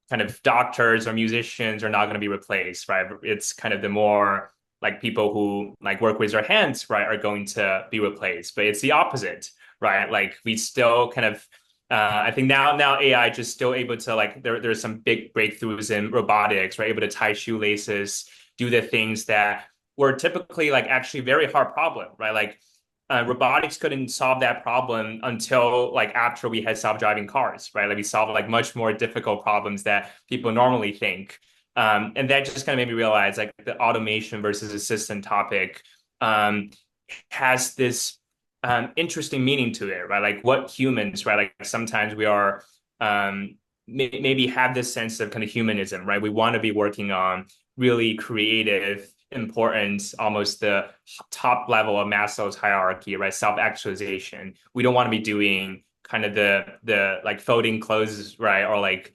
kind of doctors or musicians are not going to be replaced, right? It's kind of the more like people who like work with their hands, right, are going to be replaced. But it's the opposite, right? Like we still kind of I think now AI just still able to like there's some big breakthroughs in robotics, right? Able to tie shoelaces, do the things that were typically like actually very hard problem, right? Like robotics couldn't solve that problem until like after we had self-driving cars, right? Like we solved like much more difficult problems that people normally think. And that just kind of made me realize like the automation versus assistant topic um, has this interesting meaning to it, right? Like what humans, right? Like sometimes we are maybe have this sense of kind of humanism, right? We want to be working on really creative, important, almost the top level of Maslow's hierarchy, right? Self-actualization. We don't want to be doing kind of the like folding clothes, right? Or like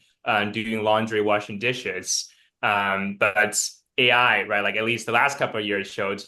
doing laundry, washing dishes. But AI, right? Like at least the last couple of years showed,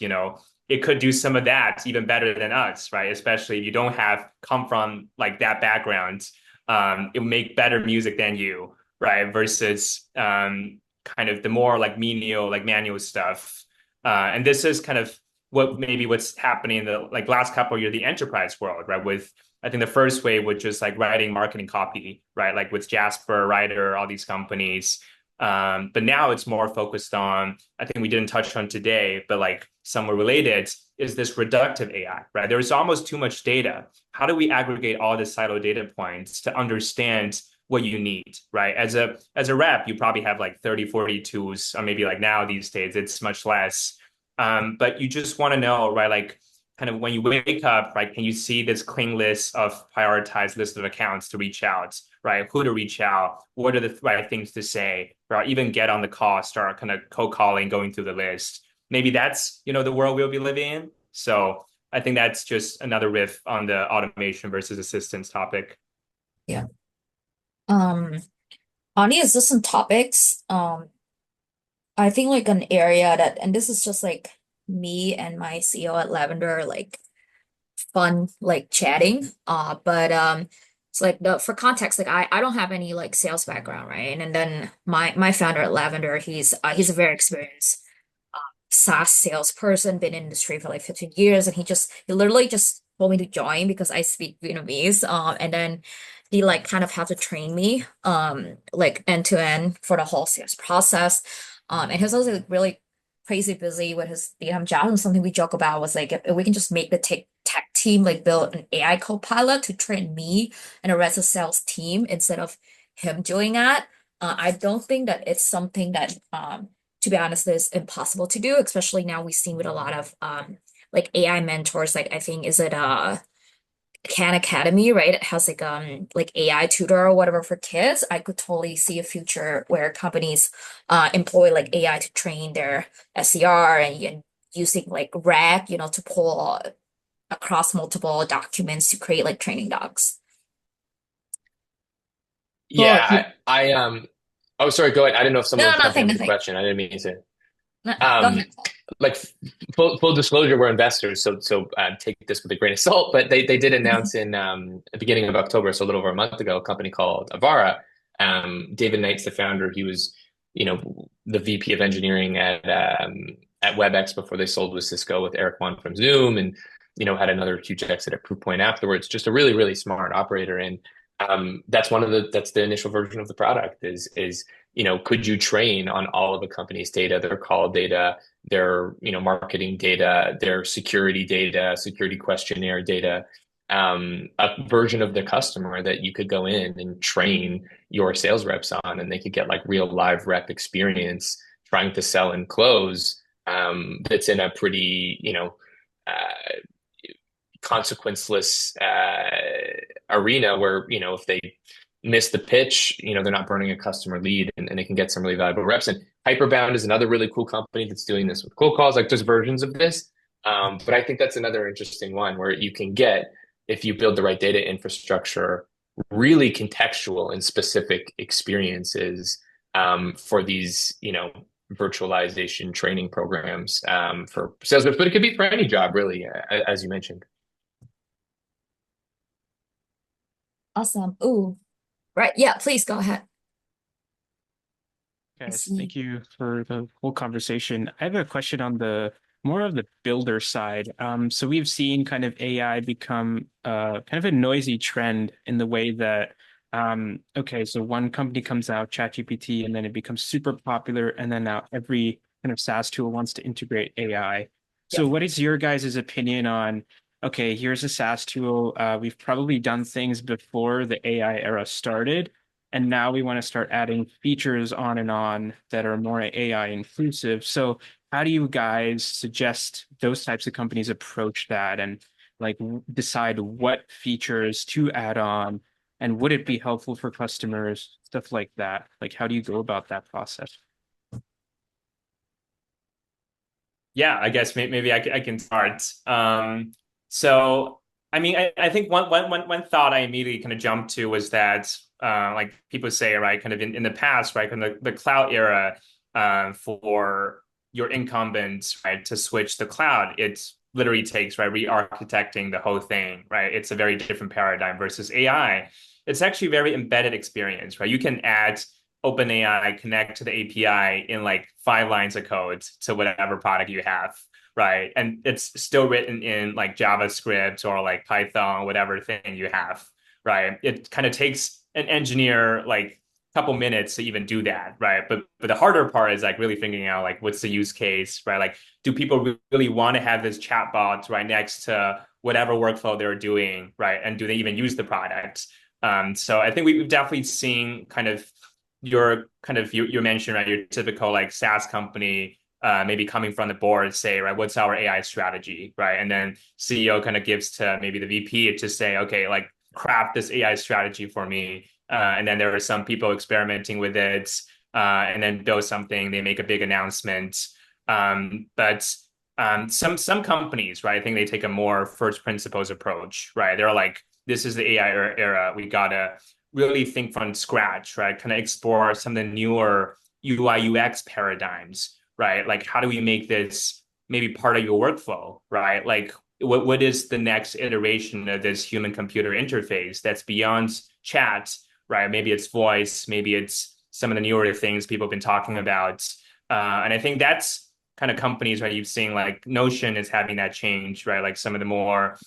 it could do some of that even better than us, right? Especially if you don't have come from like that background, it will make better music than you, right? Versus kind of the more like menial, like manual stuff. And this is kind of what's happening in the like last couple of years, the enterprise world, right? With I think the first wave was just like writing marketing copy, right? Like with Jasper, Writer, all these companies. But now it's more focused on, I think we didn't touch on today, but like somewhere related is this reductive AI, right? There's almost too much data. How do we aggregate all the silo data points to understand what you need, right? As a rep, you probably have like 30, 40 tools, or maybe like now these days, it's much less. But you just want to know, right? Like kind of when you wake up, right? Can you see this clean list of prioritized list of accounts to reach out, right? Who to reach out? What are the right things to say? Or even get on the call, start kind of cold calling, going through the list. Maybe that's, the world we'll be living in. So I think that's just another riff on the automation versus assistance topic. Yeah. Um, on the assistant topics, I think like an area that, and this is just like me and my CEO at Lavendr, like fun, like chatting. But it's like for context, like I don't have any like sales background, right? And then my founder at Lavendr, he's a very experienced SaaS salesperson, been in the industry for like 15 years, and he literally just told me to join because I speak Vietnamese. And then he like kind of had to train me like end to end for the whole sales process. And he was also like, really crazy busy with his Vietnam job. And something we joke about was like if we can just make the tech team like build an AI co-pilot to train me and the rest of the sales team instead of him doing that. I don't think that it's something that to be honest, is impossible to do, especially now we've seen with a lot of like AI mentors, like I think is it Khan Academy, right? It has like AI tutor or whatever for kids. I could totally see a future where companies employ like AI to train their SDR and using like RAG, to pull across multiple documents to create like training docs. Well, Yeah, oh, sorry, go ahead. I didn't know if someone no, was jumping nothing, in with a nothing. question. I didn't mean to. No, go Um, ahead. like full disclosure, we're investors, so take this with a grain of salt. But they did announce in the beginning of October, so a little over a month ago, a company called Avara. David Knight's the founder. He was, the VP of engineering at WebEx before they sold with Cisco with Eric Yuan from Zoom, and had another huge exit at Proofpoint afterwards. Just a really really smart operator, and that's the initial version of the product is could you train on all of the company's data, their call data, their marketing data, their security questionnaire data, a version of the customer that you could go in and train your sales reps on, and they could get like real live rep experience trying to sell and close. That's in a pretty consequenceless arena where, if they miss the pitch, they're not burning a customer lead, and they can get some really valuable reps. And Hyperbound is another really cool company that's doing this with cold calls. Like there's versions of this. But I think that's another interesting one where you can get, if you build the right data infrastructure, really contextual and specific experiences for these, virtualization training programs for sales reps, but it could be for any job, really, as you mentioned. Awesome. Ooh, right. Yeah, please go ahead. I Guys, see. thank you for the whole conversation. I have a question on the more of the builder side. So we've seen kind of AI become kind of a noisy trend in the way that okay, so one company comes out, ChatGPT, and then it becomes super popular, and then now every kind of SaaS tool wants to integrate AI. So Yep. what is your guys' opinion on, okay, here's a SaaS tool. We've probably done things before the AI era started. And now we want to start adding features on that are more AI inclusive. So how do you guys suggest those types of companies approach that and like decide what features to add on? And would it be helpful for customers, stuff like that? Like, how do you go about that process? Yeah, I guess maybe I can start. So I mean, I think one thought I immediately kind of jumped to was that like people say, right, kind of in the past, right, kind of the cloud era, for your incumbents, right, to switch the cloud, it literally takes, right, re-architecting the whole thing, right? It's a very different paradigm versus AI. It's actually a very embedded experience, right? You can add OpenAI connect to the API in like 5 lines of code to whatever product you have, right? And it's still written in like JavaScript or like Python, whatever thing you have, right? It kind of takes an engineer like a couple minutes to even do that, right? But the harder part is like really figuring out like what's the use case, right? Like, do people really want to have this chatbot right next to whatever workflow they're doing, right? And do they even use the product? So I think we've definitely seen kind of you mentioned, right, your typical like SaaS company maybe coming from the board say, right, what's our AI strategy, right? And then CEO kind of gives to maybe the VP to say, okay, like craft this AI strategy for me. And then there are some people experimenting with it and then build something, they make a big announcement. But some companies, right, I think they take a more first principles approach, right? They're like, this is the AI era. We gotta really think from scratch, right? Kind of explore some of the newer UI UX paradigms, right? Like, how do we make this maybe part of your workflow, right? Like, what is the next iteration of this human computer interface that's beyond chat, right? Maybe it's voice, maybe it's some of the newer things people have been talking about. And I think that's kind of companies, right? You've seen like Notion is having that change, right? Like some of the more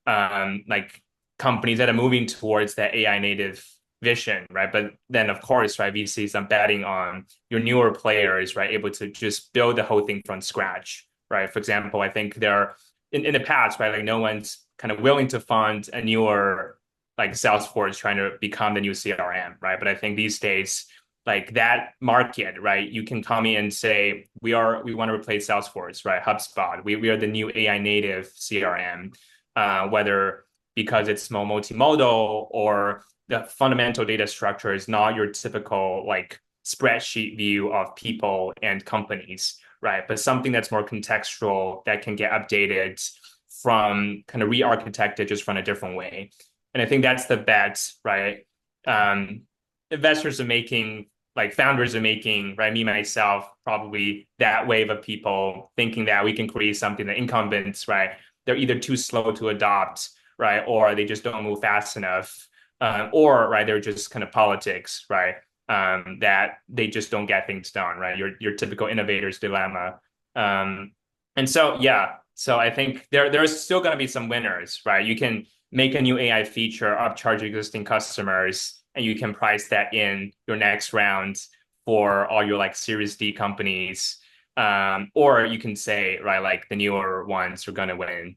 like companies that are moving towards that AI native vision, right? But then, of course, right, VCs are betting on your newer players, right, able to just build the whole thing from scratch, right? For example, I think there in the past, right, like no one's kind of willing to fund a newer like Salesforce trying to become the new CRM, right? But I think these days, like that market, right, you can come in and say, we want to replace Salesforce, right? HubSpot, we are the new AI native CRM, whether because it's more multimodal or the fundamental data structure is not your typical like spreadsheet view of people and companies, right? But something that's more contextual that can get updated from kind of re-architected just from a different way. And I think that's the bet, right? Investors are making, like founders are making, right? Me, myself, probably that wave of people thinking that we can create something that incumbents, right? They're either too slow to adopt, right? Or they just don't move fast enough. Or right, they're just kind of politics, right? That they just don't get things done, right? Your typical innovator's dilemma. And so yeah, so I think there's still going to be some winners, right? You can make a new AI feature, upcharge existing customers, and you can price that in your next round for all your like Series D companies. Or you can say, right, like the newer ones are going to win.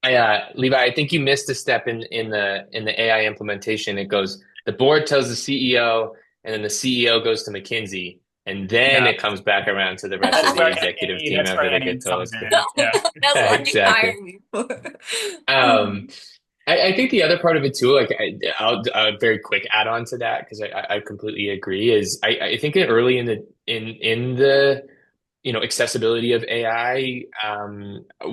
Levi, I think you missed a step in the AI implementation. It goes, the board tells the CEO, and then the CEO goes to McKinsey. And then Yeah. it comes back around to the rest of That's the where executive Annie, team that's where after they Annie get comes toast. in. Yeah. That's what you Exactly. hired me for. Um, I think the other part of it too, like I'll very quick add on to that because I completely agree. Is I think early in the accessibility of AI,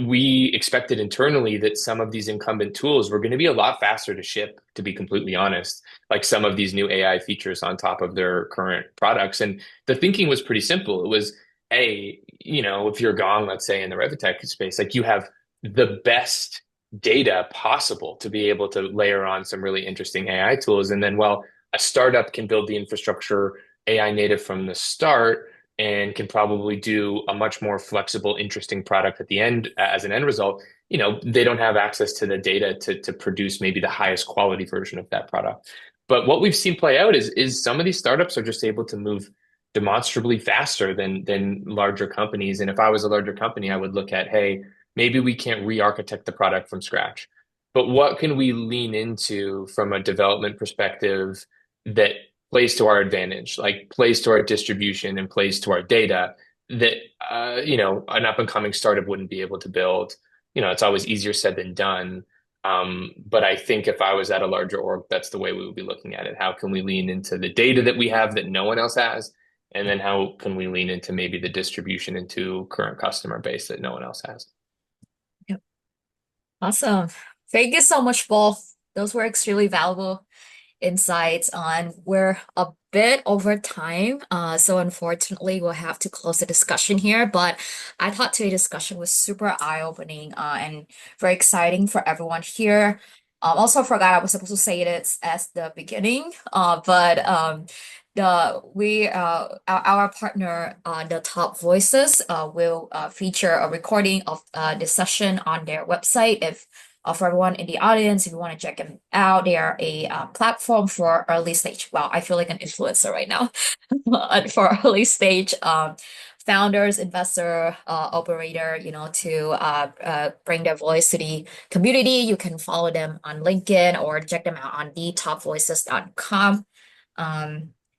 we expected internally that some of these incumbent tools were going to be a lot faster to ship, to be completely honest, like some of these new AI features on top of their current products. And the thinking was pretty simple. It was, hey, if you're Gong, let's say in the Revitech space, like you have the best data possible to be able to layer on some really interesting AI tools. And then, well, a startup can build the infrastructure AI native from the start and can probably do a much more flexible, interesting product at the end as an end result. They don't have access to the data to produce maybe the highest quality version of that product. But what we've seen play out is some of these startups are just able to move demonstrably faster than larger companies. And if I was a larger company, I would look at, hey, maybe we can't re-architect the product from scratch, but what can we lean into from a development perspective that plays to our advantage, like plays to our distribution and plays to our data that an up and coming startup wouldn't be able to build. It's always easier said than done. But I think if I was at a larger org, that's the way we would be looking at it. How can we lean into the data that we have that no one else has? And then how can we lean into maybe the distribution into current customer base that no one else has? Yep. Awesome. Thank you so much, both. Those were extremely valuable insights on. We're a bit over time, so unfortunately we'll have to close the discussion here. But I thought today's discussion was super eye-opening and very exciting for everyone here. Also forgot I was supposed to say this as the beginning, but our partner, the Top Voices, will feature a recording of this session on their website. If for everyone in the audience, if you want to check them out, they are a platform for early stage. Wow, I feel like an influencer right now. For early stage founders, investor, operator, to bring their voice to the community. You can follow them on LinkedIn or check them out on thetopvoices.com.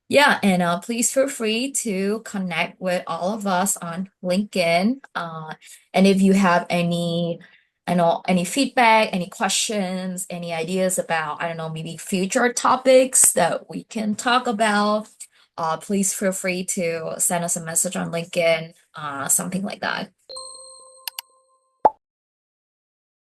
Yeah, and please feel free to connect with all of us on LinkedIn. And if you have any feedback, any questions, any ideas about, I don't know, maybe future topics that we can talk about, please feel free to send us a message on LinkedIn, something like that.